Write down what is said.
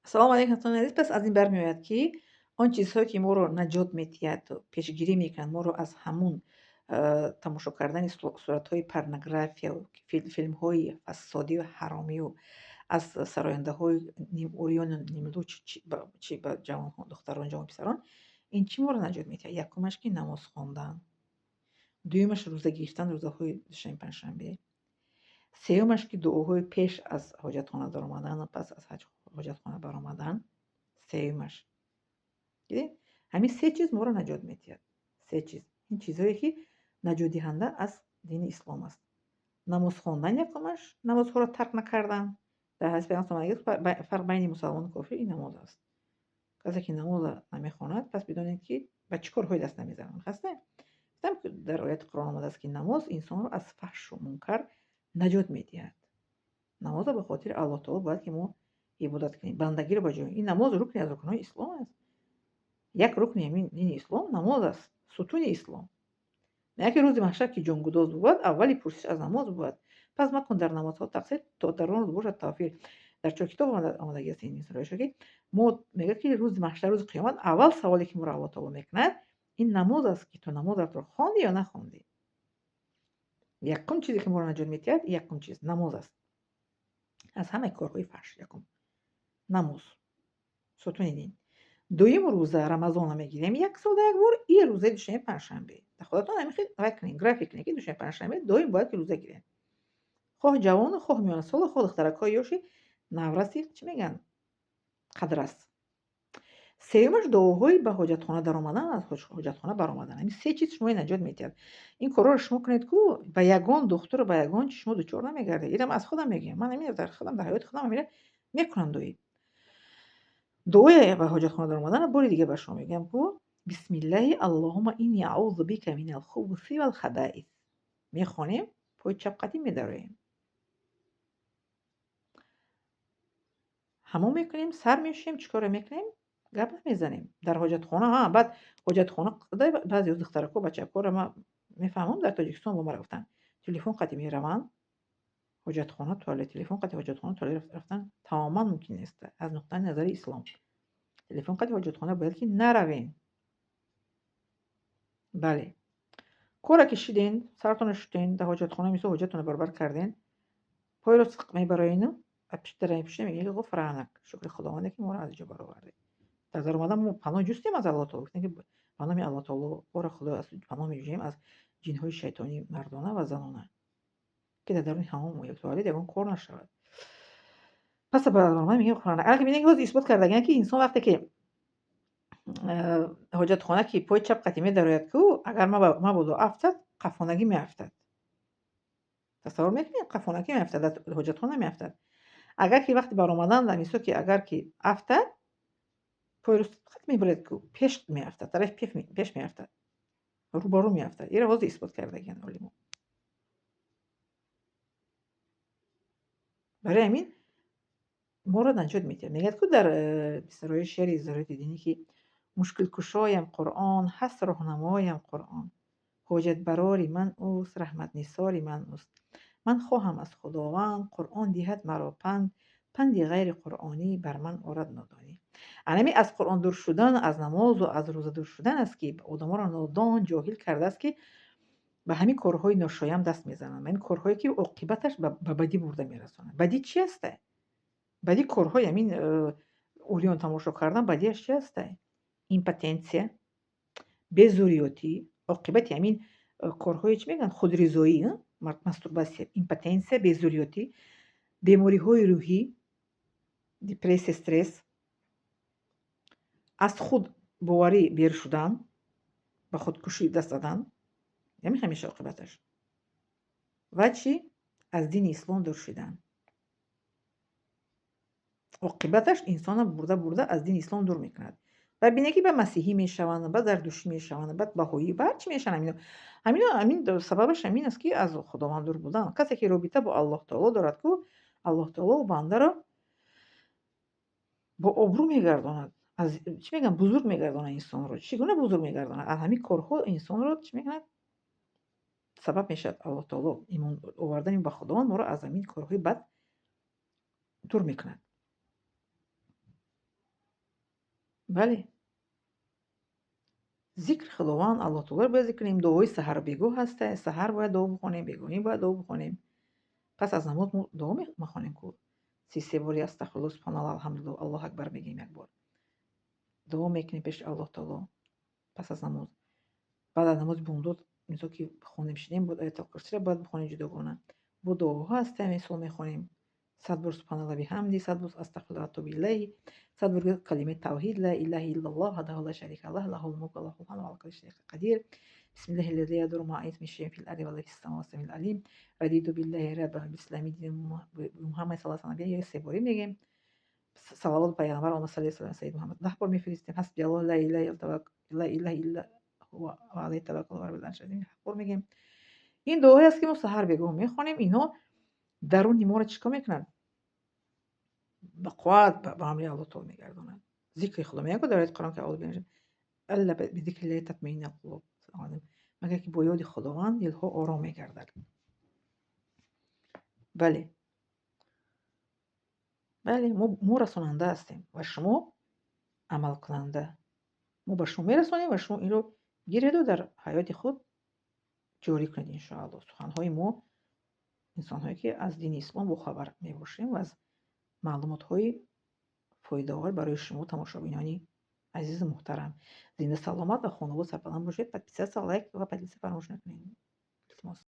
салом алейкум дӯстони азиз. Пас аз ин бармеояд, ки он чизҳое, ки моро наҷот медиҳад, пешгирӣ мекунад моро аз ҳамун тамошо кардани суратҳои порнографияу филмҳои фасодию ҳаромию аз сарояндаҳои нимӯрёну нимлу чӣ ба ҷавонҳо духтарон, ҷавонписарон, ин чӣ моро наҷот медиҳад? Якумаш ки намоз хондан, дуюмаш рӯза гирифтан, рӯзаҳои душанбе, панҷшанбе, сеюмаш ки дуоҳои пеш аз ҳоҷатхона даромадану пас аз ҳоҷатхона баромадан, сеюмаш. Дидед? Ҳамин се чиз моро наҷот медиҳад. Се чиз. Ин чизҳое, ки наҷотдиҳанда аз дини ислом аст. Намоз хондан якумаш, намозҳоро тарк накардан. Дар ҳадиси Пайғамбар саллаллоҳу алайҳи ва саллам фарқ байни мусалмону кофир ин намоз аст. Касе ки намоза намехонад, пас бидонед, ки ба чӣ корҳое даст намезанад. Хасте? гуфтам, ки дар ояти Қуръон омадааст, ки намоз инсонро аз фаҳшу мункар наҷот медиҳад. Намоза ба хотири Аллоҳ таоло бояд, ки мо ибодат кунем, бандагиро ба ҷо. Ин намоз рукни аз рукнҳои ислом аст. Як рукни ҳамин дини ислом намоз аст, сутуни ислом. Не ки рӯзи маҳшар ки ҷонгудоз бувад, аввали пурсиш аз намоз бувад. Пас макун дар намозҳо тақсир, то дар он рӯз бошад тавфир. Дар чор китоб омадагиаст ин мисолҳояшо, ки мо мегӯяд, ки рӯзи маҳшар, рӯзи қиёмат аввал саволе, ки моро Аллоҳ таоло мекунад, ин намоз аст, ки ту намозатро хонди ё нахонди. Якум чизе, ки моро наҷот медиҳад, якум чиз намоз аст. Аз ҳамаи корҳои фаҳш якум намоз, сутуни дин. Дуюм рӯза рамазона мегирем як сола як бор и рӯзаи душанбе, панҷшанбе. Худатон ҳамин вай кунед, график кунед, ки душанбе, панҷшанбе доим бояд, ки рӯза гирем. Хоҳ ҷавону, хоҳ миёнасола, хоҳ духтаракҳои ёши навраси чӣ мегӯянд қадрас. Сеюмаш дуоҳои ба ҳоҷатхона даромадан, аз ҳоҷатхона баромадан. Ҳамин се чиз шуморо наҷот медиҳад. Ин корҳоро шумо кунед, ку ба ягон духтуру ба ягон чиз шумо дучор намегардед. Инам аз худам мегӯям. Ман ҳамин дар ҳаёти худам ҳамина мекунам дуо. дуои ба ҳоҷатхона даромадан бори дига ба шумо мегӯям, ку бисмиллаҳи аллоҳумма инни аъузу бика минал хубуси вал хабаис. Мехонем, пои чап қадим медароем. ҳамом мекунем, сар мешӯем, чӣ коро мекунем? Гап намезанем. Дар ҳоҷатхона баъд ҳоҷатхона баъзе духтаракҳо бачакҳоро ман мефаҳмам, дар Тоҷикистон бо ма гуфтанд, телефон қадим мераванд ҳоҷатхона, туалет, телефон қадим ҳоҷатхона, туалет рафтан тамоман мумкин нест аз нуқтаи назари ислом. Телефон қадим ҳоҷатхона бояд, ки наравем. бале. Коре ки шиден, сартонро шӯтен, дар ҳоҷатхона мисол ҳоҷатонро баробар карден, пойро сиқ мебароену дарами пушта мегӯем ғуфранак, шукри худованде, ки моро аз ҷо бароварде. Дар даромадан мо паноҳ ҷустем аз Аллоҳ таоло, гуфтем, ки ба номи Аллоҳ таоло, бора худоё аз паноҳ меҷӯем аз ҷинҳои шайтонӣ мардона ва занона, ки дар даруни ҳамом ё туалет ягон кор нашавад. Пас ба даромадан мегӯем ғуфранак. Алки бинед, ҳозир исбот кардагианд, ки инсон вақте ки ҳоҷатхона ки пои чап қати медарояд, ку агар мабодо афтад, қафонагӣ меафтад. тасаввур мекунед, қафонагӣ меафтад, дар ҳоҷатхона меафтад. Агар ки вақти баромадан дар мисол ки агар ки афтад, пои рост қат мебарад, ку пеш меафтад, тарафи пеш меафтад, рӯ ба рӯ меафтад. Инро ҳозир исбот кардагианд олимон. барои ҳамин моро наҷот медиҳад. Мегӯяд, ку дар бисарои шеъри Зиёрати Динӣ, ки мушкилкушоям Қуръон, ҳаст роҳнамоям Қуръон. ҳоҷатбарори ман ӯст, раҳматнисори ман ӯст. Ман хоҳам аз худованд, Қуръон диҳад маро панд, панди ғайри қуръонӣ бар ман орад нодонӣ. Ҳамин аз Қуръон дур шудан, аз намозу аз рӯза дур шудан аст, ки одамонро нодон, ҷоҳил кардааст, ки ба ҳамин корҳои ношоям даст мезананд. Ҳамин корҳое, ки оқибаташ ба бадӣ бурда мерасонад. Бадӣ чи астае? Бадӣ корҳои ҳамин урён тамошо кардан, бадиаш чи астае? Импотенсия, безурётӣ, оқибати ҳамин корҳои чӣ мегӯянд худризоӣ, мастурбатсия, импотенсия, безурётӣ, бемориҳои рӯҳӣ, депрессия, стресс, аз худ боварӣ бер шудан, ба худкушӣ даст задан, ҳамин ҳамеша оқибаташ. ва чӣ? Аз дини ислом дур шудан. оқибаташ инсонро бурда аз дини ислом дур мекунад. ва бинед, ки ба масиҳӣ мешаванд, баъд зардуштӣ мешаванд, баъд баҳоӣ, баъд чӣ мешаванд. Ҳамин сабабаш ҳамин аст, ки аз худованд дур будан. Касе ки робита бо Аллоҳ таоло дорад, ку Аллоҳ таоло бандаро бо обрӯ мегардонад. аз чӣ мегӯянд, бузург мегардонад инсонро. Чӣ гуна бузург мегардонад? Аз ҳамин корҳо инсонро чӣ мекунад? Сабаб мешавад Аллоҳ таоло имон овардани ба худованд моро аз ҳамин корҳои бад дур мекунад. бале, зикри Худованд Аллоҳ таолоро бояд зикр кунем, дуои саҳарбегоҳ ҳастааст, саҳар бояд дуо бихонем, бегоҳӣ бояд дуо бихонем. Пас аз намоз мо дуо мехонем ку 33 бори астағфируллоҳ, субҳаналлоҳ, алҳамдулиллоҳ, Аллоҳу акбар мегӯем як бор. Дуо мекунем пеши Аллоҳ таоло пас аз намоз. Баъд аз намози бомдод инто ки хонем шидем, бояд оятал курсиро бояд бихонем ҷудогона. Бо дуоҳо ҳастаем, мисол мехонем 100 бор субҳаналлоҳ биҳамди, 100 бор астағфируллоҳ ва атубу илайҳ, 100 бор калимаи тавҳид ла илаҳаиллаллоҳ ваҳдаҳу ла шарика лаҳ, лаҳул мулку ва лаҳул ҳамду ва ала кулли шайъин қадир. Бисмиллаҳи лазӣ ла ядурру маъа исмиҳи шайъун фил арди ва ла фис самои ва алим. Радиту биллаҳи раббан ва бил-ислами динан Муҳаммад саллаллоҳу алайҳи ва саллям. 3 боре мегем. Салавот пайғамбар Аллоҳумма салли ала саййидина Муҳаммад 10 бор мефиристем. ҳасби Аллоҳ ла илаҳа илла ҳува ва алайҳи таваккалту ва раббил аршил азим 7 бор мегем. Ин дуоҳое аст ки мо саҳар бегоҳ мехонем. Инҳо даруни моро чикор мекунад? Ба қувват ба амри Аллоҳ таоло мегардонад. Зикри Худо мегӯяд дар ояти Қуръон ки аъузу биллаҳи алла бидикриллаҳи татмаиннул қулуб. Магар ки бо ёди Худованд дилҳо ором мегардад. Бале. Бале, мо расонанда ҳастем ва шумо амалкунанда. Мо ба шумо мерасонем ва шумо инро гиреду дар ҳаёти худ ҷорӣ кунед иншоаллоҳ. Суханҳои мо инсонҳое ки аз дини ислом бохабар мебошем ва аз маълумотҳои фоидаовар барои шумо тамошобинони азизу муҳтарам. Зинда саломат ва хонавод сарбаланд бошед. Подписаться, лайк ва поделиться фаромӯш накунед. Илтимос.